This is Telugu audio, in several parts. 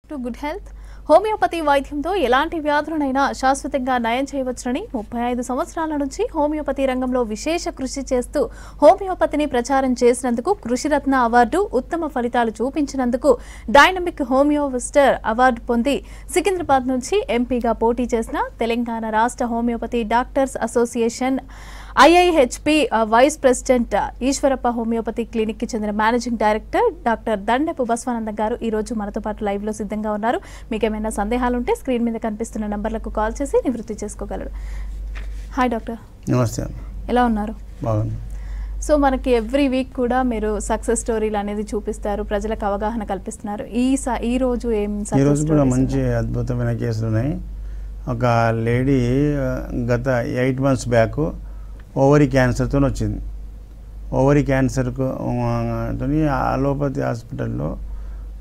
To good health. హోమియోపతి వైద్యంతో ఎలాంటి వ్యాధులనైనా శాశ్వతంగా నయం చేయవచ్చునని 35 సంవత్సరాల నుంచి హోమియోపతి రంగంలో విశేష కృషి చేస్తూ హోమియోపతిని ప్రచారం చేసినందుకు కృషిరత్న అవార్డు, ఉత్తమ ఫలితాలు చూపించినందుకు డైనమిక్ హోమియోవిస్టర్ అవార్డు పొంది సికింద్రాబాద్ నుంచి ఎంపీగా పోటీ చేసిన తెలంగాణ రాష్ట్ర homeopathy doctors association IIHP vice president Eshwarappa homeopathy clinic కి చెందిన managing director doctor Dandepu Baswananda గారు ఈ రోజు మనతో పాటు లైవ్ లో సిద్ధంగా ఉన్నారు. మీకు ఏమైనా సందేహాలు ఉంటే స్క్రీన్ మీద కనిపిస్తున్న నంబర్లకు కాల్ చేసి నివృత్తి చేసుకోగలరు. Hi doctor. నమస్తే. ఎలా ఉన్నారు? బాగుంది. సో మనకి ఎవ్రీ వీక్ కూడా మీరు సక్సెస్ స్టోరీలు అనేది చూపిస్తారు, ప్రజలకు అవగాహన కల్పిస్తున్నారు. ఈ రోజు ఏం ఈ రోజు కూడా మంచి అద్భుతమైన కేసులు ఉన్నాయి. ఒక లేడీ గత 8 months బ్యాక్ ఓవరీ క్యాన్సర్తో వచ్చింది. ఓవరీ క్యాన్సర్కు అలోపతి హాస్పిటల్లో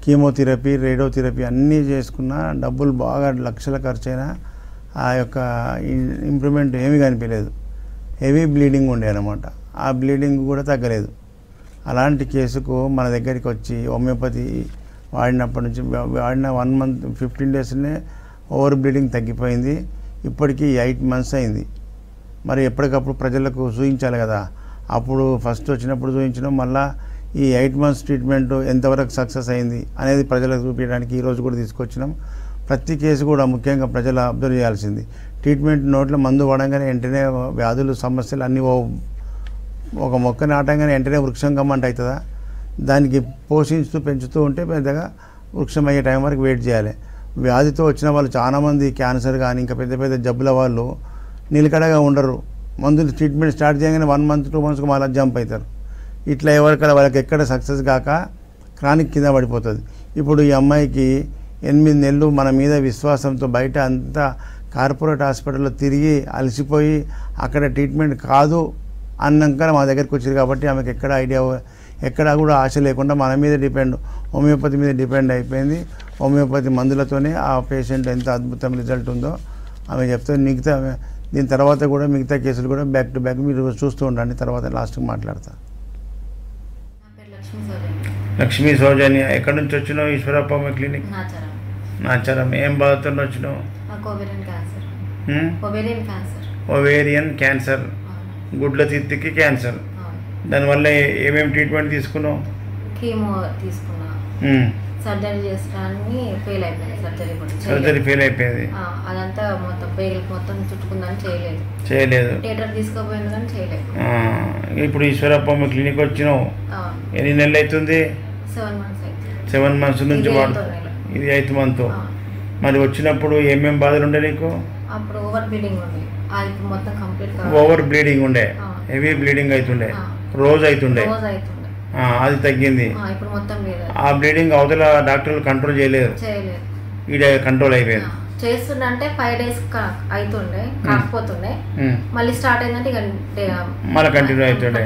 కీమోథెరపీ, రేడియోథెరపీ అన్నీ చేసుకున్న డబ్బులు బాగా లక్షల ఖర్చు అయినా ఆ యొక్క ఇంప్రూవ్మెంట్ ఏమీ కనిపించలేదు. హెవీ బ్లీడింగ్ ఉండే అనమాట. ఆ బ్లీడింగ్ కూడా తగ్గలేదు. అలాంటి కేసుకు మన దగ్గరికి వచ్చి హోమియోపతి వాడినప్పటి నుంచి వాడిన 1 month 15 daysనే ఓవర్ బ్లీడింగ్ తగ్గిపోయింది. ఇప్పటికీ 8 months అయింది. మరి ఎప్పటికప్పుడు ప్రజలకు చూపించాలి కదా. అప్పుడు ఫస్ట్ వచ్చినప్పుడు చూపించడం, మళ్ళీ ఈ 8 months ట్రీట్మెంట్ ఎంతవరకు సక్సెస్ అయింది అనేది ప్రజలకు చూపించడానికి ఈరోజు కూడా తీసుకొచ్చినాం. ప్రతి కేసు కూడా ముఖ్యంగా ప్రజలు అబ్జర్వ్ చేయాల్సింది, ట్రీట్మెంట్ నోట్లో మందు వాడంగానే వెంటనే వ్యాధులు సమస్యలు అన్నీ ఒక మొక్క నాటంగానే వెంటనే వృక్షం కమ్మంట అవుతుందా? దానికి పోషించుతూ పెంచుతూ ఉంటే పెద్దగా వృక్షం అయ్యే టైం వరకు వెయిట్ చేయాలి. వ్యాధితో వచ్చిన వాళ్ళు చాలామంది క్యాన్సర్ కానీ ఇంకా పెద్ద పెద్ద జబ్బుల వాళ్ళు నిలకడగా ఉండరు. మందులు ట్రీట్మెంట్ స్టార్ట్ చేయగానే 1 month 2 months మళ్ళీ జంప్ అవుతారు. ఇట్లా ఎవరికైనా వాళ్ళకి ఎక్కడ సక్సెస్ కాక క్రానిక్ కింద పడిపోతుంది. ఇప్పుడు ఈ అమ్మాయికి 8 నెలలు మన మీద విశ్వాసంతో బయట అంతా కార్పొరేట్ హాస్పిటల్లో తిరిగి అలసిపోయి అక్కడ ట్రీట్మెంట్ కాదు అన్నాక మా దగ్గరికి వచ్చింది. కాబట్టి ఆమెకు ఎక్కడా కూడా ఆశ లేకుండా మన మీద హోమియోపతి మీద డిపెండ్ అయిపోయింది. హోమియోపతి మందులతోనే ఆ పేషెంట్ ఎంత అద్భుతం రిజల్ట్ ఉందో ఆమె చెప్తే. మిగతా దీని తర్వాత కూడా మిగతా కేసులు కూడా బ్యాక్ టు బ్యాక్ మీరు చూస్తూ ఉండండి. తర్వాత లాస్ట్కి మాట్లాడతా. లక్ష్మీ సౌజన్య, ఎక్కడి నుంచి వచ్చినావు? ఈశ్వరప్ప క్లినిక్ నాచారం. ఏం బాధతో వచ్చినావు? ఓవేరియన్ క్యాన్సర్, గుడ్ల తిత్తికి క్యాన్సర్. దానివల్ల ఏమేమి ట్రీట్మెంట్ తీసుకున్నావు? కీమో తీసుకున్నా, సర్జరీ చేసడానికి సర్జరీ ఫెయిల్ అయిపోయింది. అదంతా మొత్తం పేగులకు మొత్తం చుట్టుకుందని చేయలేదు. థియేటర్ తీసుకోపోయింది కానీ చేయలేదు. ఇప్పుడు ఈశ్వరప్ప క్లినిక్ వచ్చినావు, ఎన్ని నెలలు అవుతుంది? 7 months అయితే. 7 months నుంచి ఇది 8th month. మరి వచ్చినప్పుడు ఏమేమి బాధలు ఉండే నీకు? అప్పుడు ఓవర్ బ్లీడింగ్ ఉండే, అది మొత్తం కంప్లీట్ ఓవర్ బ్లీడింగ్ ఉండే, హెవీ బ్లీడింగ్ అవుతుండే, రోజు అవుతుండే. అది తగ్గింది. ఇప్పుడు మొత్తం లేదు. ఆ బ్లీడింగ్ అవతల డాక్టర్లు కంట్రోల్ చేయలేదు, ఈడ కంట్రోల్ అయిపోయింది. చేస్తుండే 5 days అవుతుండే, కాకపోతుండే మళ్ళీ స్టార్ట్ అయిందంటే మళ్ళీ కంటిన్యూ అవుతుండే.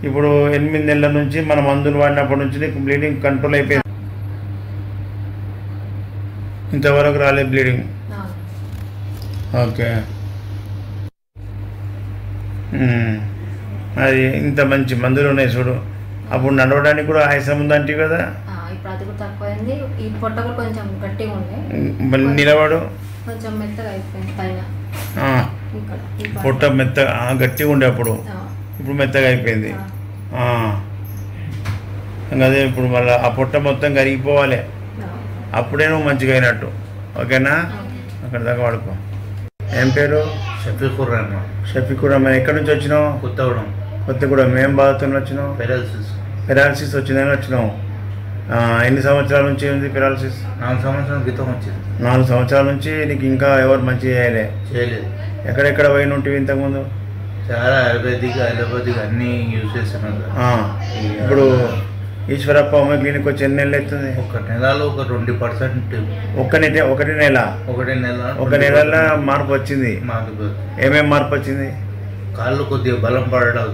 ఇప్పుడు 8 నెలల నుంచి మన మందులు వాడినప్పటి నుంచి నీకు బ్లీడింగ్ కంట్రోల్ అయిపోయింది. ఇంతవరకు రాలేదు బ్లీడింగ్. ఓకే. అది ఇంత మంచి మందులు ఉన్నాయి చూడు. అప్పుడు నడవడానికి కూడా ఆయాసం ఉందంటే కదా. ఇప్పుడు అది కూడా తక్కువైంది. ఈ పొట్ట కూడా కొంచెం గట్టిగా ఉండే, మళ్ళీ నిలబడు కొంచెం మెత్తగా అయిపోయింది. పైన పొట్ట మెత్తగా గట్టిగా ఉండే అప్పుడు, ఇప్పుడు మెత్తగా అయిపోయింది. అదే ఇప్పుడు మళ్ళీ ఆ పొట్ట మొత్తం కరిగిపోవాలి, అప్పుడే నువ్వు మంచిగా అయినట్టు. ఓకేనా? అక్కడ దాకా వాడుకో. ఏం పేరు? షఫీకుర్. ఎక్కడి నుంచి వచ్చినావు? కొత్తగూడెం. ఏం బాధతో వచ్చినావు? పెరాలసిస్ వచ్చిందని వచ్చినావు. ఎన్ని సంవత్సరాల నుంచి ఉంది పెరాలసిస్? 4 సంవత్సరాల క్రితం వచ్చింది. 4 సంవత్సరాల నుంచి నీకు ఇంకా ఎవరు మంచి చేయలేదు? ఎక్కడెక్కడ పోయిన ఉంటుంది ఇంతకుముందు? చాలా అలోపతిక్ అన్నీ యూజ్ చేస్తున్నాను. ఇప్పుడు ఈశ్వరప్ప క్లినిక్ వచ్చి ఎన్ని నెలలు అవుతుంది? 1 నెలలో 20%. ఒక నెలలో మార్పు వచ్చింది. ఏమేమి మార్పు వచ్చింది? కాళ్ళు కొద్దిగా బలం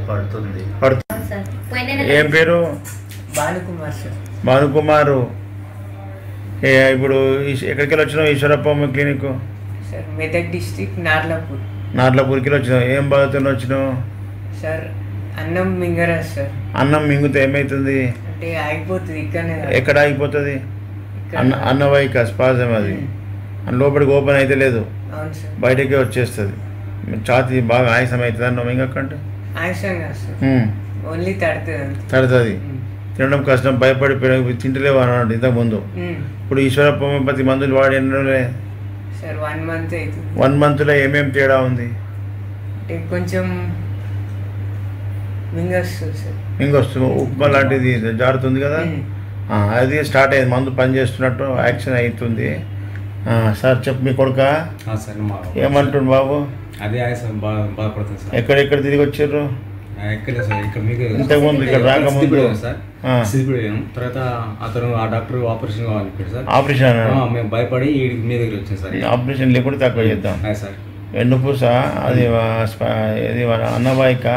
పడుతుంది. ఏం పేరు? భానుకుమారు. ఇప్పుడు ఎక్కడికి వచ్చినావు ఈశ్వరప్ప క్లినిక్? మెదక్ డిస్ట్రిక్ట్ నార్లాపూర్కి వచ్చినావు. ఏం బాధతో వచ్చినావు? సార్ అన్నం మింగరా సార్. అన్నం మింగితే ఏమవుతుంది? అంటే ఆగిపోతుంది. ఇక్కడనే. ఎక్కడ ఆగిపోతుంది? అన్నవాయిక స్పాజం అది లోపలికి ఓపెన్ అయితే లేదు, అవును సార్. బయటకే వచ్చేస్తుంది. ఛాతీ బాగా ఆయాసం అవుతుంది అన్నావు ఇంకంటే ఆయాసం కాదు సార్, ఓన్లీ తడుతుంది అంతే. తడుతుంది. తినడం కష్టం, భయపడి తింటలేవు అన్నాడు ఇంతకుముందు. ఇప్పుడు ఈశ్వరప్ప హోమియోపతి మందులు వాడి సార్ 1 month అవుతుంది. 1 monthలో ఏమేమి తేడా ఉంది? అంటే కొంచెం మింగొస్తుంది సార్. ఇంకొస్తుంది, ఉప్మా లాంటిది జారుతుంది కదా, అది స్టార్ట్ అయింది, మందు పని చేస్తున్నట్టు యాక్షన్ అవుతుంది. సార్ చెప్పు, మీ కొడుక ఏమంటుండు బాబు? అదే ఆయాసం బాధపడుతుంది సార్. ఎక్కడెక్కడ తిరిగి వచ్చారు? ఎక్కడే సార్, ఇక్కడ మీకు ఇంతకుముందు ఇక్కడ రాకముందు సార్ తర్వాత అతను ఆ డాక్టర్ ఆపరేషన్ కావాలి సార్. ఆపరేషన్ మేము భయపడి మీ దగ్గర వచ్చాం సార్. ఆపరేషన్ లేకుండా తక్కువ చేద్దాం సార్. వెన్నుపూస అది ఇది అన్నవాయిక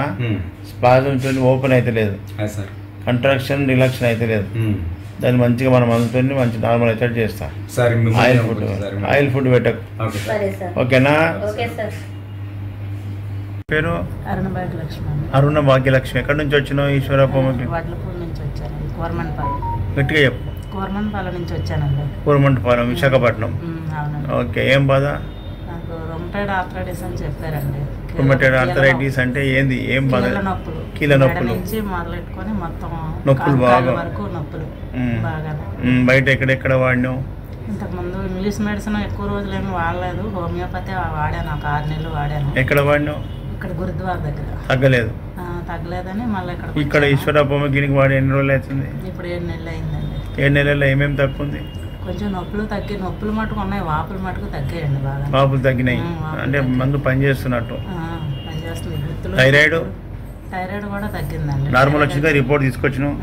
స్పాజం ఓపెన్ అయితే లేదు సార్, కంట్రాక్షన్ రిలాక్షన్ అయితే లేదు. దాన్ని మంచిగా మనం అందుతుంది మంచి నార్మల్ అయితే చేస్తా. ఆయిల్ ఫుడ్ పెట్టకు, ఓకేనా? పేరు అరుణ భాగ్యలక్ష్మి. ఎక్కడి నుంచి వచ్చినావు? ఈశ్వరప్పకి గట్టిగా చెప్పు. కోరమంటపాలెం నుంచి వచ్చానండి. కోరమంటపాలెం, విశాఖపట్నం. ఓకే, ఏం బాధ? నాకు రొమటైడ్ ఆర్థరైటిస్ అని చెప్పారండి. రొమటైడ్ ఆర్థరైటిస్ అంటే ఏంది? ఏం బాధ? కీళ్ళ నొప్పులు నుంచి మొదలెట్టుకొని మొత్తం నొప్పులు బాగా వరకు నొప్పులు బాగా. బయట ఎక్కడెక్కడ వాడినావు? ఇంతకుముందు ఇంగ్లీష్ మెడిసిన్ ఎక్కువ రోజులు ఏమి వాడలేదు, హోమియోపతి వాడాను, ఒక 6 నెలలు వాడాను. ఎక్కడ వాడినావు? ఇక్కడ గురుద్వార దగ్గర. తగ్గలేదు? తగ్గలేదని మళ్ళీ ఇక్కడ ఈశ్వరప్ప గినికి వాడి ఎన్ని రోజులు అవుతుంది? ఇప్పుడు 7 నెలలు అయిందండి. 7 నెలల్లో ఏమేమి తక్కువ ఉంది? కొంచెం నొప్పులు తగ్గి, నొప్పులు మటుకు ఉన్నాయి, వాపులు మటుకు తగ్గాయండి బాగా. వాపులు తగ్గినాయి అంటే మందు పని చేస్తున్నట్టు. పనిచేస్తుంది. థైరాయిడ్ కూడా తగ్గిందండి. నార్మల్ వచ్చిందా? రిపోర్ట్ తీసుకొచ్చినావు?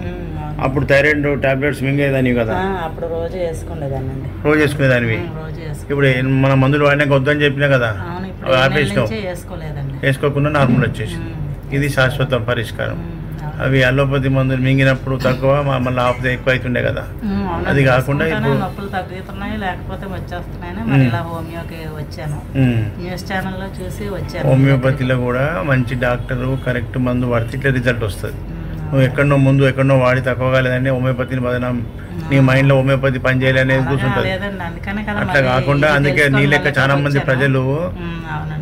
అప్పుడు థైరాయిడ్ టాబ్లెట్స్ మింగేదానివి కదా? అప్పుడు రోజు వేసుకునేదానండి. రోజు వేసుకునేదానివి. ఇప్పుడు మన మందులు వాడినాక వద్దని చెప్పినా కదా, ఆపేసినావు. వేసుకోకుండా నార్మల్ వచ్చేసి. ఇది శాశ్వత పరిష్కారం. అవి అలోపతి మందులు మింగినప్పుడు తక్కువ, మళ్ళీ ఆపితే ఎక్కువ అవుతుండే కదా, అది కాకుండా ఇప్పుడు నొప్పులు తగ్గుతున్నాయి, లేకపోతే వచ్చేస్తున్నాయని మరి ఇలా హోమియోకి వచ్చాను. న్యూస్ ఛానల్లో చూసి వచ్చాను. హోమియోపతిలో కూడా మంచి డాక్టరు కరెక్ట్ మందు వాడితే ఇట్లా రిజల్ట్ వస్తుంది. నువ్వు ఎక్కడో ముందు ఎక్కడో వాడి తక్కువ కాలేదంటే హోమియోపతిని బదనాం, నీ మైండ్లో హోమియోపతి పని చేయాలనేది కూర్చుంటుంది. అట్లా కాకుండా అందుకే నీ లెక్క చాలా మంది ప్రజలు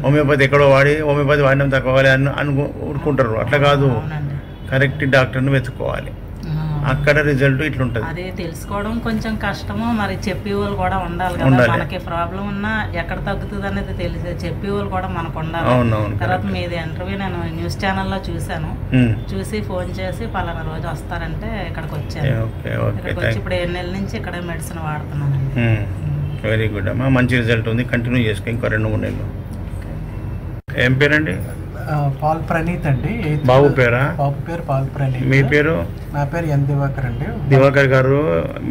హోమియోపతి ఎక్కడో వాడి హోమియోపతి వాడినాం తక్కువ కాలేదు ఊరుకుంటారు. అట్లా కాదు, కరెక్ట్ డాక్టర్ని వెతుక్కోవాలి, అక్కడ రిజల్ట్ ఇట్లుంటది. అదే తెలుసుకోవడం కొంచెం కష్టము, మరి చెప్పేవాళ్ళు కూడా ఉండాలి కదా. మనకి ప్రాబ్లం ఉన్నా ఎక్కడ తగ్గుతుంది అనేది తెలిసే చెప్పేవాళ్ళు కూడా మనకు ఉండాలి. తర్వాత మీది ఇంటర్వ్యూ నేను న్యూస్ ఛానల్లో చూశాను, చూసి ఫోన్ చేసి పలానా రోజు వస్తారంటే ఇక్కడికి వచ్చాను. ఇక్కడికి వచ్చి ఇప్పుడు 7 నెలల నుంచి ఇక్కడ మెడిసిన్ వాడుతున్నాను. వెరీ గుడ్ అమ్మా, మంచి రిజల్ట్ ఉంది, కంటిన్యూ చేసుకో ఇంకో 2-3 నెలలు. ఏం పేరండి? పాల్ ప్రణీత్ అండి. బాబు పేరా? బాబు పేరు పాల్ ప్రణీత్. మీ పేరు? నా పేరు ఎన్ దివాకర్ అండి. దివాకర్ గారు,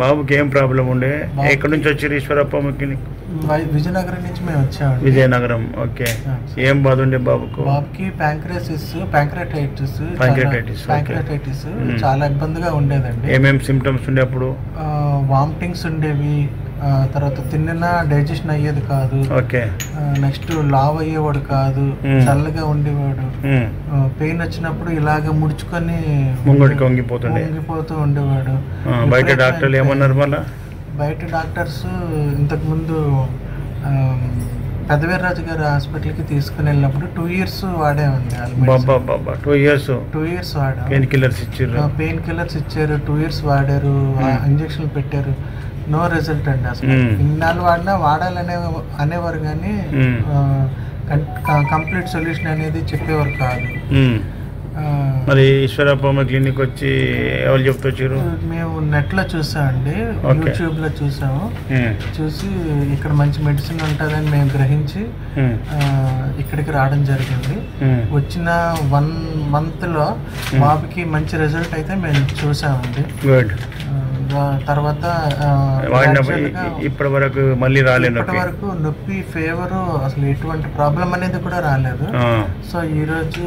బాబుకి ఏం ప్రాబ్లం ఉండే? ఎక్కడి నుంచి వచ్చారు ఈశ్వరప్ప క్లినిక్? విజయనగరం నుంచి మేము వచ్చాము. విజయనగరం, ఓకే. ఏం బాధ ఉండే బాబుకు? బాబుకి ప్యాంక్రటైటిస్ చాలా ఇబ్బందిగా ఉండేదండి. ఏమేమి సిమ్టమ్స్ ఉండే అప్పుడు? వామిటింగ్స్ ఉండేవి, తర్వాత తిన్న డైజెషన్ అయ్యేది కాదు, నెక్స్ట్ లావ్ అయ్యేవాడు కాదు, చల్లగా ఉండేవాడు, పెయిన్ వచ్చినప్పుడు ఇలాగ ముడుచుకొని వంగిపోతూ ఉండేవాడు. బయట డాక్టర్లు ఏమన్నారు? మళ్ళీ బయట డాక్టర్స్ ఇంతకుముందు పెదవీర్రాజు గారి హాస్పిటల్కి తీసుకుని వెళ్ళినప్పుడు 2 years వాడామండి. 2 years వాడాము. పెయిన్ కిల్లర్స్ ఇచ్చారు, 2 years వాడారు, ఇంజక్షన్లు పెట్టారు, నో రిజల్ట్ అండి. అసలు ఇన్నాళ్ళు వాడినా అనేవారు కానీ కంప్లీట్ సొల్యూషన్ అనేది చెప్పేవారు కాదు. మరి ఈశ్వరప్ప క్లినిక్ వచ్చి ఎవరు చెప్తొచ్చారు? మేము నెట్లో చూసామండి, యూట్యూబ్లో చూసి ఇక్కడ మంచి మెడిసిన్ ఉంటుందని మేము గ్రహించి ఇక్కడికి రావడం జరిగింది. వచ్చిన 1 monthలో బాబుకి మంచి రిజల్ట్ అయితే మేము చూసామండి. తర్వాత ఇప్పటి వరకు మళ్ళీ రాలేదు, ఇప్పటి వరకు నొప్పి, ఫీవర్, అసలు ఎటువంటి ప్రాబ్లం అనేది కూడా రాలేదు. సో ఈ రోజు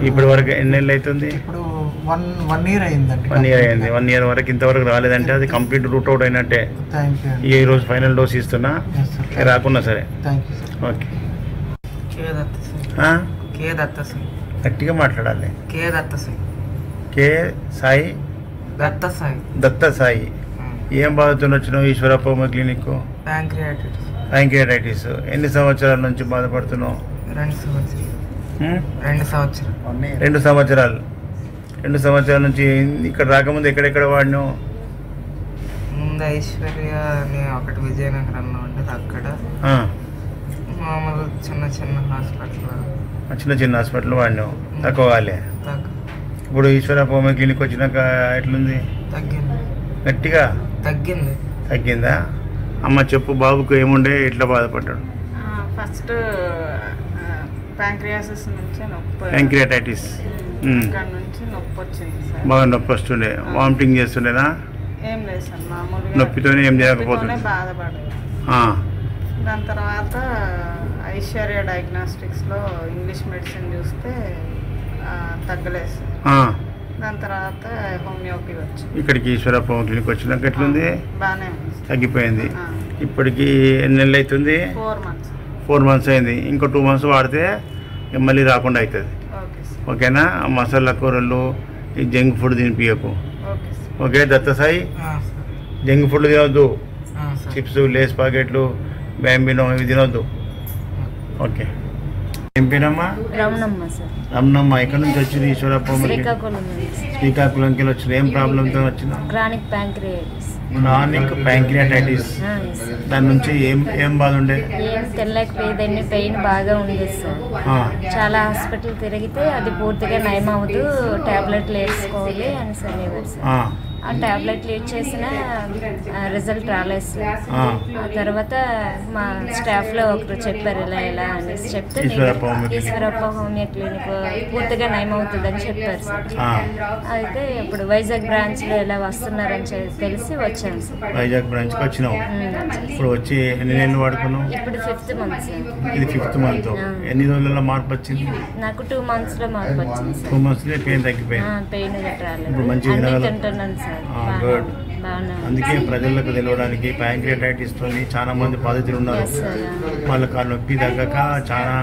ఇప్పటి వరకు ఎన్ని నెలలు అవుతుంది? ఇప్పుడు 1 year అయిందండి. 1 year వరకు ఇంతవరకు రాలేదంటే అది కంప్లీట్ రూట్ అవుట్ అయినట్టే. ఈ రోజు ఫైనల్ డోస్ ఇస్తున్నా, రాకున్నా సరే. ఓకే, గట్టిగా మాట్లాడాలి. కే సాయి, దత్త సాయి. ఏం బాధతో వచ్చినావు ఈశ్వరప్ప హోమియో క్లినిక్? ప్యాంక్రియాటైటిస్. ఎన్ని సంవత్సరాల నుంచి బాధపడుతున్నావు? 2 సంవత్సరాలు. 2 సంవత్సరాలు. 2 సంవత్సరాల నుంచి ఇక్కడ రాకముందు ఎక్కడెక్కడ వాడినావు? ముందు ఐశ్వర్య అని ఒకటి విజయనగరంలో ఉంటుంది, అక్కడ మామూలు చిన్న చిన్న హాస్పిటల్ వాడినావు, తక్కువ వాళ్ళే. ఇప్పుడు ఈశ్వరప్ప హోమియో క్లినిక్ వచ్చినాక ఎట్లుంది? తగ్గింది, గట్టిగా తగ్గిందా? అమ్మ చెప్పు, బాబుకు ఏముండే, ఎట్లా బాధపడ్డాడు? ఫస్ట్ ప్యాంక్రియాసిస్ నుంచి నొప్పి, ప్యాంక్రియాటైటిస్ నుంచి నొప్పి వచ్చింది సార్. బాగా నొప్పి వస్తుండే, వామిటింగ్ చేస్తుండేనా? ఏం లేదు సార్, మామూలుగా నొప్పితోనే ఏం చేయకపోతుండే, బాధపడేది. దాని తర్వాత ఐశ్వర్య డయాగ్నోస్టిక్స్లో ఇంగ్లీష్ మెడిసిన్ చూస్తే తగ్గలేదు సార్. దాని తర్వాత హోమియోపతి వచ్చి ఇక్కడికి ఈశ్వరప్ప హోమియో క్లినిక్ వచ్చినాక ఎట్లుంది? బాగానే ఉంది, తగ్గిపోయింది. ఇప్పటికి ఎన్ని నెలలు అవుతుంది? 4 months అయింది. ఇంకో 2 months వాడితే మళ్ళీ రాకుండా అవుతుంది. ఓకేనా? మసాలా కూరలు, ఈ జంక్ ఫుడ్ తినిపించకు. ఓకే దత్తసాయి? జంక్ ఫుడ్ తినొద్దు, చిప్స్, లేస్ ప్యాకెట్లు, బ్యాంబినో ఇవి తినొద్దు. ఓకే. ఏం పేరమ్మా? రమణమ్మ సార్. రమణమ్మ. ఎక్కడి నుంచి వచ్చింది ఈశ్వరప్ప? శ్రీకాకుళంకి వచ్చిన. ఏం ప్రాబ్లంతో వచ్చిన? Chronic pancreatitis. దాని నుంచి ఏం బాధ ఉండే? ఏం తినలేకపోయేదాన్ని, పెయిన్ బాగా ఉండేది సార్. చాలా హాస్పిటల్ తిరిగితే అది పూర్తిగా నయం అవుతూ టాబ్లెట్లు వేసుకోవాలి అని అనేవారు సార్. ఆ టాబ్లెట్లు యూజ్ చేసిన రిజల్ట్ రాలేదు సార్. ఆ తర్వాత మా స్టాఫ్లో ఒకరు చెప్పారు ఇలా అనేసి చెప్తే ఈశ్వరప్ప హోమియో క్లినిక్ పూర్తిగా నయం అవుతుందని చెప్పారు సార్. అయితే ఇప్పుడు వైజాగ్ బ్రాంచ్లో ఇలా వస్తున్నారని తెలిసి వచ్చాను సార్. వైజాగ్ బ్రాంచ్కి వచ్చినావు. ఇప్పుడు వచ్చి ఎన్ని నెలలు వాడుకున్నావు? ఇప్పుడు 5th month సార్. ఇది 5th month. ఎన్ని రోజుల్లో మార్పు వచ్చింది? నాకు 2 monthsలో మార్పు వచ్చింది సార్. 2 monthsలో పెయిన్ తగ్గిపోయింది. పెయిన్ రాలేదు. ఇప్పుడు మంచిగా తింటున్నాను సార్. గుడ్. అందుకే ప్రజలకు తెలియడానికి ప్యాంక్రియాటైటిస్తో చాలా మంది బాధితులు ఉన్నారు. వాళ్ళకి ఆ నొప్పి తగ్గక చాలా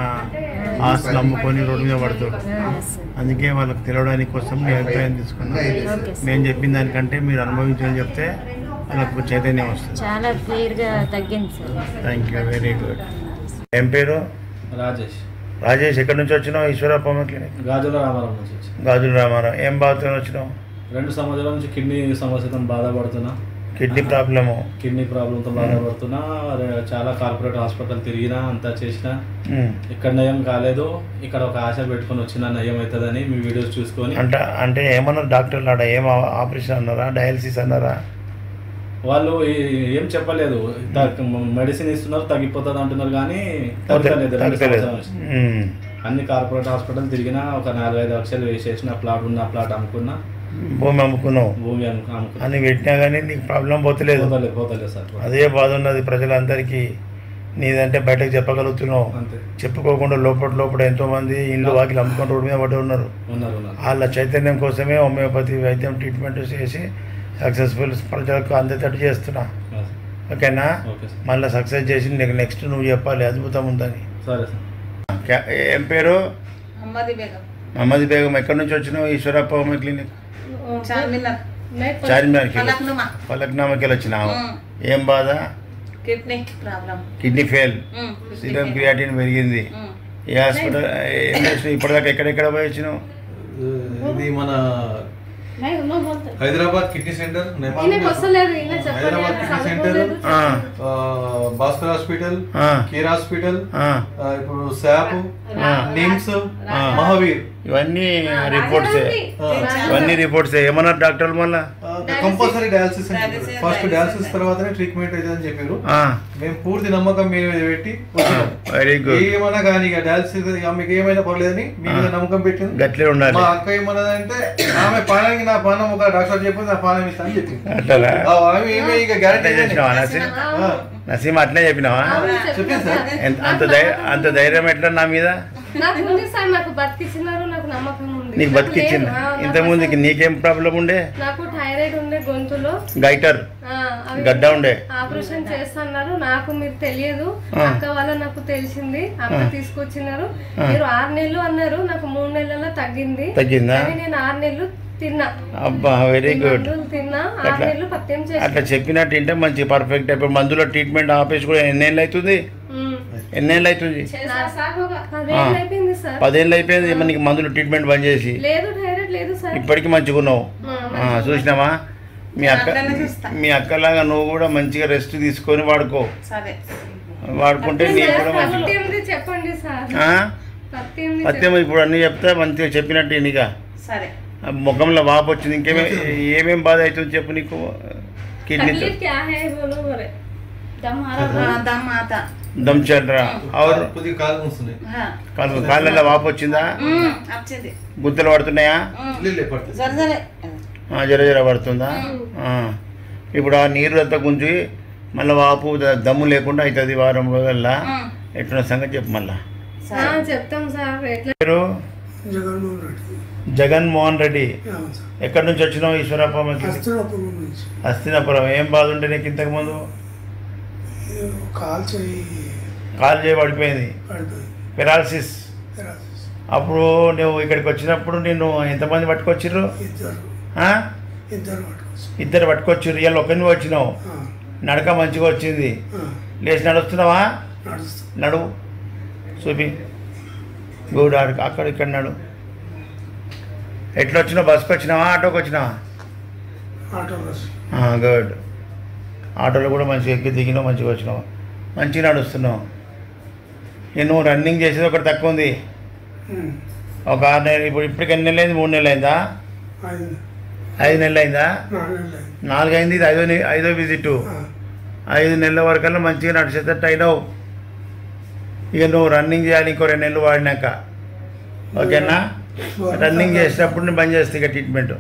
ఆస్తులు అమ్ముకొని రోడ్డు మీద పడుతారు. అందుకే వాళ్ళకి తెలియడానికి కోసం మీ అభిప్రాయం తీసుకున్నాం. మేము చెప్పిన దానికంటే మీరు అనుభవించని చెప్తే వాళ్ళకు చైతన్యం వస్తుంది. చాలా క్లియర్గా తగ్గింది sir. Thank you, very good. ఏం పేరు? రాజేష్. ఎక్కడి నుంచి వచ్చినావు? Eshwarappa homeo clinic. గాజుల రామారావు నుంచి వచ్చి. గాజుల రామారావు. ఏం బాధతో వచ్చినావు? 2 సంవత్సరాల నుంచి కిడ్నీ సమస్యతో బాధపడుతున్నా. కిడ్నీ ప్రాబ్లంతో బాధపడుతున్నా. చాలా కార్పొరేట్ హాస్పిటల్ తిరిగినా, అంతా చేసినా ఇక్కడ నయం కాలేదు. ఇక్కడ ఒక ఆశ పెట్టుకొని వచ్చిన నయం అవుతుందని మీ వీడియోస్ చూసుకొని. అంటే ఏమన్నారు డాక్టర్లు? ఆడ ఏం ఆపరేషన్ అన్నారా, డయాలసిస్ అన్నారా? వాళ్ళు ఏం చెప్పలేదు. మెడిసిన్ ఇస్తున్నారు, తగ్గిపోతుంది అంటున్నారు, కానీ తగ్గలేదు. అన్ని కార్పొరేట్ హాస్పిటల్ తిరిగినా ఒక 4-5 లక్షలు వేసేసిన ప్లాట్ ఉన్న ప్లాట్ అమ్ముకున్నా, భూమి అమ్ముకున్నావు. అని పెట్టినా కానీ నీకు ప్రాబ్లం పోతలేదు సార్. అదే బాధ ఉన్నది ప్రజలందరికీ. నీదంటే బయటకు చెప్పగలుగుతున్నావు, చెప్పుకోకుండా లోపల ఎంతో మంది ఇండ్లు వాకిలు అమ్ముకొని రోడ్డు మీద పడి ఉన్నారు. వాళ్ళ చైతన్యం కోసమే హోమియోపతి వైద్యం ట్రీట్మెంట్ చేసి సక్సెస్ఫుల్ ప్రజలకు అందేటట్టు చేస్తున్నా. ఓకేనా? మళ్ళీ సక్సెస్ చేసి నీకు నెక్స్ట్ నువ్వు చెప్పాలి అద్భుతం ఉందని. ఏం పేరు? మహమ్మద్ బేగం. ఎక్కడి నుంచి వచ్చినావు? Eshwarappa homeo clinic. చార్మినార్కి ఫలక్నామాకి వచ్చినావు. ఏం బాధ? కిడ్నీ ఫెయిల్, సీరం క్రియాటిన్ పెరిగింది. ఏ హాస్పిటల్ ఇప్పటిదాకా ఎక్కడెక్కడ పోయి వచ్చినావు? ఇది మన Hyderabad kidney centre, Bhaskar hospital, care hospital, ఇప్పుడు శాప్, నిమ్స్, మహావీర్. ఇవన్నీ రిపోర్ట్స్ ఏమన్నారు డాక్టర్లు? మళ్ళా కంపల్సరీ డయాలసిస్ ఫస్ట్ డయాలసిస్ తర్వాతనే ట్రీట్మెంట్ అవుతుందని చెప్పారు. మేము పూర్తి నమ్మకం మీద పెట్టి వెరీ గుడ్. ఏమన్నా కానీ ఇక డయాలసిస్ మీకు ఏమైనా పర్లేదని మీ మీద నమ్మకం పెట్టింది. గట్లే ఉండాలి. మా అక్క ఏమన్నదంటే ఆమె పానానికి నా పానం ఒక డాక్టర్ చెప్పి నా పానం ఇస్తా అని చెప్పింది. ఇక గ్యారెంటీ నసీమ అట్లే చెప్పినావా? చెప్పింది సార్. అంత ధైర్యం ఎట్లా నా మీద? నీకు బతికిచ్చింది. ఇంతకుముందుకి నీకేం ప్రాబ్లం ఉండే? నాకు థైరాయిడ్ ఉండే, గొంతులో గైటర్ గడ్డ ఉండే. ఆపరేషన్ చేస్తున్నారు. నాకు మీరు తెలియదు, అక్క వాళ్ళ నాకు తెలిసింది. అక్క తీసుకొచ్చినారు. మీరు 6 నెలలు అన్నారు, నాకు 3 నెలల్లో తగ్గింది. తగ్గిందా? నేను 6 నెలలు తిన్నా. అబ్బా వెరీ గుడ్. మందులు తిన్నా, 6 నెలలు పత్యం చేసి. అట్లా చెప్పినట్టు తింటే మంచి పర్ఫెక్ట్. ఇప్పుడు మందులో ట్రీట్మెంట్ ఆపేసి కూడా ఎన్నేళ్ళు అవుతుంది? 10 ఏళ్ళు అయిపోయింది. మనకి మందులు ట్రీట్మెంట్ బంద్ చేసి. ఇప్పటికీ మంచిగా ఉన్నావు. చూసినావా? మీ అక్కలాగా నువ్వు కూడా మంచిగా రెస్ట్ తీసుకొని వాడుకో. వాడుకుంటే నీకు కూడా మంచిగా. పత్యం ఇప్పుడు అన్నీ చెప్తా మంచిగా చెప్పినట్టు నీక. ముఖంలో వాపు వచ్చింది. ఏమేం బాధ అవుతుంది చెప్పు నీకు? కిడ్నీతో దమ్ చల్రా. కాళ్ళల్లో వాపు వచ్చిందా? గుంతలు పడుతున్నాయా? జర జర పడుతుందా? ఇప్పుడు ఆ నీరు అంతా గుంజి మళ్ళీ వాపు దమ్ము లేకుండా అవుతుంది వారం రోజుల్లో. ఎట్లా సంగతి చెప్పు మళ్ళా. పేరు జగన్మోహన్ రెడ్డి. ఎక్కడి నుంచి వచ్చినావు? ఈశ్వరప్ప. హస్తినాపురం. ఏం బాధ ఉంటే నీకు ఇంతకుముందు? కాలు చేయి పడిపోయింది, పెరాలసిస్. అప్పుడు నువ్వు ఇక్కడికి వచ్చినప్పుడు నేను ఎంతమంది పట్టుకొచ్చిర్రు? ఇద్దరు పట్టుకొచ్చిర్రు. ఇవాళ ఒకరిని వచ్చినావు. నడక మంచిగా వచ్చింది. లేచి నడుస్తున్నావా? నడువు చూపి. గుడ్. అక్కడ ఇక్కడ నడు. ఎట్లా వచ్చినావు? బస్కి వచ్చినావా? ఆటోకి వచ్చినావా? గుడ్. ఆటోలో కూడా మంచిగా ఎక్కి దిగినావు, మంచిగా వచ్చినావు, మంచిగా నడుస్తున్నావు. నేను రన్నింగ్ చేసేది ఒకటి తక్కువ ఉంది. ఒక 6 నెలలు. ఇప్పటికి ఎన్ని నెలలు అయింది? 3 నెలలు అయిందా? 5 నెలలు అయిందా? 4 అయింది. ఇది ఐదో విజిట్. 5 నెలల వరకల్లా మంచిగా నడిచేటట్టు అయినావు. ఇక నువ్వు రన్నింగ్ చేయాలి ఇంకో 2 నెలలు వాడినాక. ఓకేనా? రన్నింగ్ చేసేటప్పుడు నేను బంద్ చేస్తా ఇక ట్రీట్మెంట్.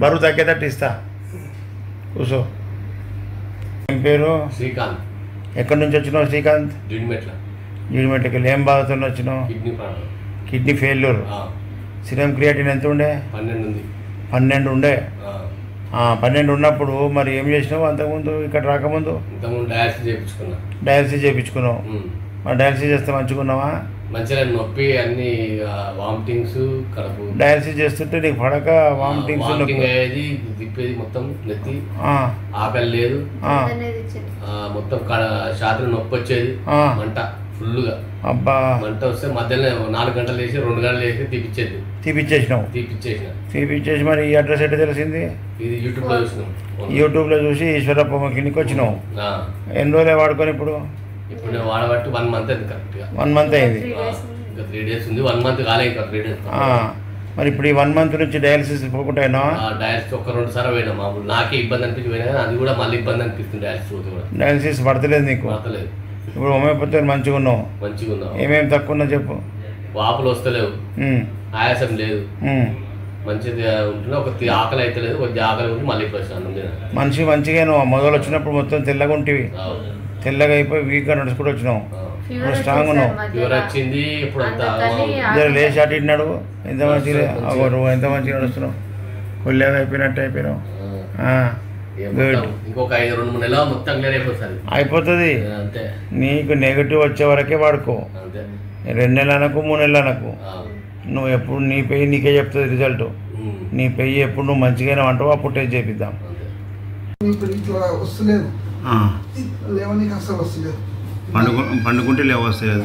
బరువు తగ్గేటట్టు ఇస్తా. కూర్చో. ఏం పేరు? శ్రీకాంత్. ఎక్కడి నుంచి వచ్చినావు శ్రీకాంత్? జీడిమెట్లకి. ఏం బాధతో వచ్చినావు? Kidney failure. సిరం క్రియాటిన్ ఎంత ఉండే? 12 ఉండే. 12 ఉన్నప్పుడు మరి ఏం చేసినావు అంతకుముందు? ఇక్కడ రాకముందు డయాలసిస్ చేయించుకున్నావు. మరి డయాలసిస్ చేస్తే మంచిగున్నావా? మంచిగా నొప్పి, అన్ని వామిటింగ్స్, కడుపు. డయాలసిస్ చేస్తుంటే నీకు పడక వామిటింగ్స్ అయ్యేది, తిప్పేది మొత్తం నెత్తి. ఆకలి లేదు, మొత్తం ఛాతీలో నొప్పి వచ్చేది, మంట ఫుల్గా. అబ్బా. మంట వస్తే మధ్యలో 4 గంటలు వేసి 2 గంటలు వేసి తీపిచ్చేసి మరి ఈ అడ్రస్ ఎట్లా తెలిసింది? ఇది యూట్యూబ్లో చూసినాం. యూట్యూబ్లో చూసి ఈశ్వరప్ప క్లినిక్ వచ్చినావు. ఎన్ని రోజులే వాడుకొని? ఇప్పుడు నేను వాడబట్టి 1 మంత్ అయింది. కరెక్ట్గా 1 మంత్ అయింది. ఇంకా 3 డేస్ ఉంది. 1 మంత్ కాలే, ఇంకా 3 డేస్. మరి ఇప్పుడు ఈ 1 మంత్ నుంచి డయాలసిస్ పోకుండా డయాలసిస్ 1-2 సార్లు పోయినా. మామూలు నాకే ఇబ్బంది అనిపించి పోయినా, అది కూడా మళ్ళీ ఇబ్బంది అనిపిస్తుంది. డయాలసిస్ పడతలేదు నీకు? పడతలేదు. ఇప్పుడు హోమియోపతి మంచిగా ఉన్నావు. ఏమేమి తక్కువ ఉన్నా చెప్పు. వాపులు వస్తలేవు, ఆయాసం లేదు, మంచిగా ఉంటున్నా. ఒక ఆకలి అయితే లేదు, కొద్దిగా ఆకలి ఉంటే మళ్ళీ మనిషి మంచిగా నువ్వు మొదలు వచ్చినప్పుడు మొత్తం తెల్లగా ఉంటివి, తెల్లగా అయిపోయి వీక్గా నడుచుకుంటూ వచ్చినావు. ఇప్పుడు స్ట్రాంగ్ ఉన్నావు. ఫీవర్ వచ్చింది. ఇప్పుడు లేచి అటు ఇటు ఎంత మంచిగా ఎంత మంచిగా నడుస్తున్నావు. కొల్లేగా అయిపోయినట్టు అయిపోయినావు. ఇంకొక 2-3 నెలలు మొత్తం క్లియర్ అయిపోతుంది. నీకు నెగిటివ్ వచ్చే వరకే వాడుకో. 2 నెలలకు 3 నెలలకు నువ్వు ఎప్పుడు నీ పెయ్యి నీకే చెప్తుంది రిజల్ట్. నీ పెయ్యి ఎప్పుడు నువ్వు మంచిగానే అంటావు, అప్పుడు టెస్ట్ చేపిద్దాం. పండుకుంటే లేవు వస్తలేదు.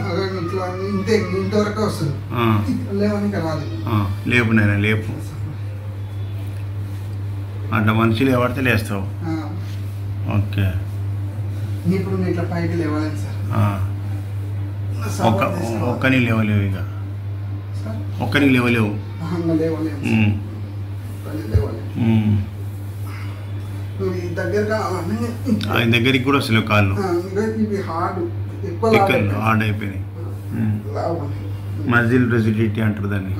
లేపు నేను లేపు అట్లా మనిషి లేవడితే లేస్తావు. ఓకే. ఒక్కని లేవలేవు, ఇక ఒక్కని లేవలేవు. ఆయన దగ్గరికి కూడా వస్తలేవు కాళ్ళు, హార్డ్ అయిపోయినాయి. మజిల్ రెజిడిటీ అంటారు దాన్ని.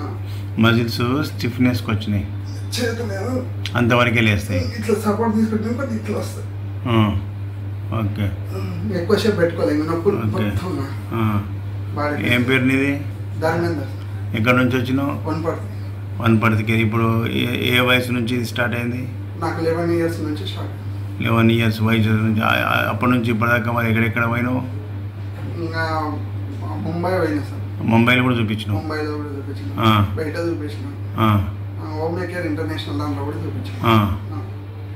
మజిల్స్ స్టిఫ్నెస్కి వచ్చినాయి, అంతవరకే లేస్తాయి. ఓకే. ఏం పేరు నీది? ఎక్కడి నుంచి వచ్చినావు? వనపర్తికి. ఇప్పుడు ఏ వయసు నుంచి ఇది స్టార్ట్ అయింది? 11 years నుంచి స్టార్ట్. 11 years వయసు నుంచి. అప్పటి నుంచి ఇప్పటిదాకా మరి ఎక్కడెక్కడ పోయినావు? ముంబై పోయినా సార్. ముంబైలో కూడా చూపించినావు? ముంబైలో కూడా చూపించిన, బయట చూపించిన, హోమ్ కేర్ ఇంటర్నేషనల్ దాంట్లో కూడా చూపించిన.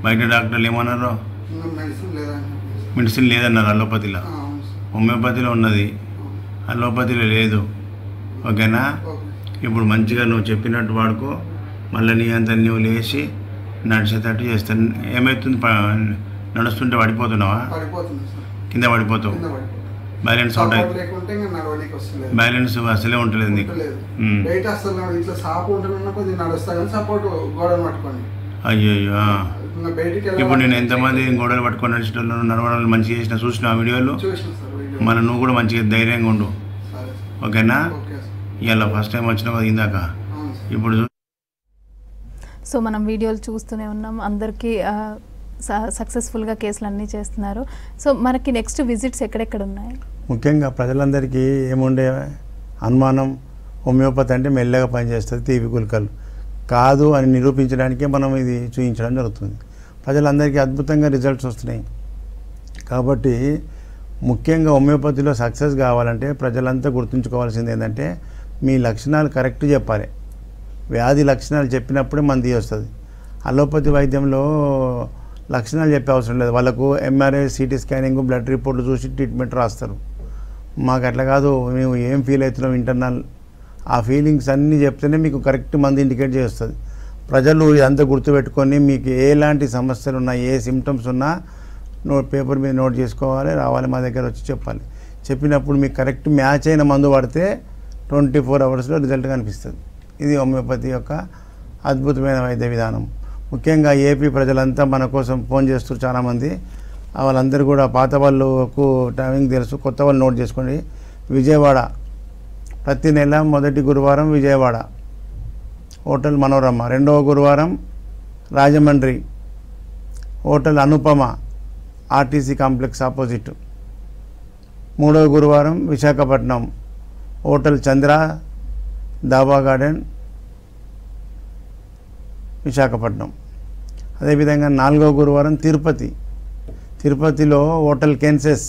బయట డాక్టర్లు ఏమన్నారు? మెడిసిన్ లేదన్నారు అలోపతిలో. హోమియోపతిలో ఉన్నది, అలోపతిలో లేదు. ఓకేనా? ఇప్పుడు మంచిగా నువ్వు చెప్పినట్టు వాడుకో. మళ్ళీ నీ అంతా నువ్వు లేచి నడిచేటట్టు చేస్తాను. ఏమవుతుంది, నడుస్తుంటే పడిపోతున్నావా? కింద పడిపోతావు. బ్యాలెన్స్ ఉంటాయి, బ్యాలెన్స్ అసలే ఉంటలేదు నీకు. అయ్యో, ఇప్పుడు నేను ఎంతమంది గోడలు పట్టుకొని నడిచేటోళ్ళు నడవడాలు మంచిగా చేసిన చూసిన ఆ వీడియోలు. మన నువ్వు కూడా మంచిగా ధైర్యంగా ఉండు. ఓకేనా? ఇలా ఫస్ట్ టైం వచ్చినావు కదా ఇందాక. ఇప్పుడు సో మనం వీడియోలు చూస్తూనే ఉన్నాం, అందరికీ సక్సెస్ఫుల్గా కేసులు అన్నీ చేస్తున్నారు. సో మనకి నెక్స్ట్ విజిట్స్ ఎక్కడెక్కడ ఉన్నాయి? ముఖ్యంగా ప్రజలందరికీ ఏముండే అనుమానం, హోమియోపతి అంటే మెల్లగా పనిచేస్తుంది, తీపి గుళికలు కాదు అని నిరూపించడానికే మనం ఇది చూపించడం జరుగుతుంది. ప్రజలందరికీ అద్భుతంగా రిజల్ట్స్ వస్తున్నాయి. కాబట్టి ముఖ్యంగా హోమియోపతిలో సక్సెస్ కావాలంటే ప్రజలంతా గుర్తుంచుకోవాల్సింది ఏంటంటే మీ లక్షణాలు కరెక్ట్ చెప్పాలి. వ్యాధి లక్షణాలు చెప్పినప్పుడే మంది వస్తుంది. అలోపతి వైద్యంలో లక్షణాలు చెప్పే అవసరం లేదు. వాళ్ళకు ఎంఆర్ఐ, సిటీ స్కానింగ్, బ్లడ్ రిపోర్ట్లు చూసి ట్రీట్మెంట్ రాస్తారు. మాకు అట్లా కాదు, మేము ఏం ఫీల్ అవుతున్నాం ఇంటర్నల్, ఆ ఫీలింగ్స్ అన్నీ చెప్తేనే మీకు కరెక్ట్ మంది ఇండికేట్ చేస్తుంది. ప్రజలు ఇదంతా గుర్తుపెట్టుకొని మీకు ఎలాంటి సమస్యలు ఉన్నా, ఏ సిమ్టమ్స్ ఉన్నా పేపర్ మీద నోట్ చేసుకోవాలి, రావాలి మా దగ్గర వచ్చి చెప్పాలి. చెప్పినప్పుడు మీకు కరెక్ట్ మ్యాచ్ అయిన మందు పడితే 24 అవర్స్లో రిజల్ట్ కనిపిస్తుంది. ఇది హోమియోపతి యొక్క అద్భుతమైన వైద్య విధానం. ముఖ్యంగా ఏపీ ప్రజలంతా మన కోసం ఫోన్ చేస్తారు చాలామంది. వాళ్ళందరూ కూడా పాత వాళ్ళకు టైమింగ్ తెలుసు, కొత్త వాళ్ళు నోట్ చేసుకోండి. విజయవాడ ప్రతి నెల మొదటి గురువారం విజయవాడ హోటల్ మనోరమ, రెండవ గురువారం Rajahmundry hotel Anupama RTC complex opposite, మూడవ గురువారం విశాఖపట్నం హోటల్ చంద్ర దాబా గార్డెన్ విశాఖపట్నం. అదేవిధంగా నాలుగవ గురువారం తిరుపతిలో hotel కెన్సెస్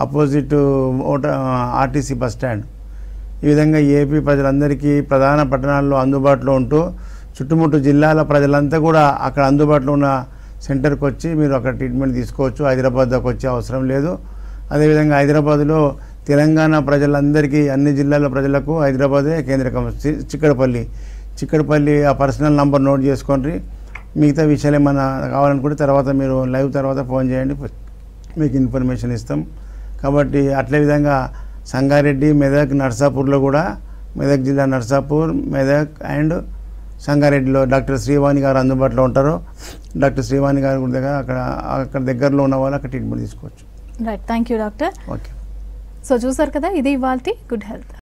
opposite RTC bus stand. ఈ విధంగా ఏపీ ప్రజలందరికీ ప్రధాన పట్టణాల్లో అందుబాటులో ఉంటూ చుట్టుముట్టు జిల్లాల ప్రజలంతా కూడా అక్కడ అందుబాటులో ఉన్న సెంటర్కి వచ్చి మీరు అక్కడ ట్రీట్మెంట్ తీసుకోవచ్చు. హైదరాబాద్ దాకా వచ్చే అవసరం లేదు. అదేవిధంగా హైదరాబాద్లో తెలంగాణ ప్రజలందరికీ, అన్ని జిల్లాల ప్రజలకు హైదరాబాదే కేంద్రకం. చిక్కడపల్లి ఆ పర్సనల్ నంబర్ నోట్ చేసుకోండి. మిగతా విషయాలు ఏమైనా కావాలనుకుంటే తర్వాత మీరు లైవ్ తర్వాత ఫోన్ చేయండి, మీకు ఇన్ఫర్మేషన్ ఇస్తాం. కాబట్టి అట్లే విధంగా సంగారెడ్డి, మెదక్, నర్సాపూర్లో కూడా, మెదక్ జిల్లా నర్సాపూర్, మెదక్ అండ్ సంగారెడ్డిలో డాక్టర్ శ్రీవాణి గారు అందుబాటులో ఉంటారు. డాక్టర్ శ్రీవాణి గారు దగ్గర అక్కడ దగ్గరలో ఉన్న వాళ్ళు అక్కడ ట్రీట్మెంట్ తీసుకోవచ్చు. Right, thank you doctor. Okay. So చూసారు కదా, ఇది ఇవాల్టి గుడ్ హెల్త్.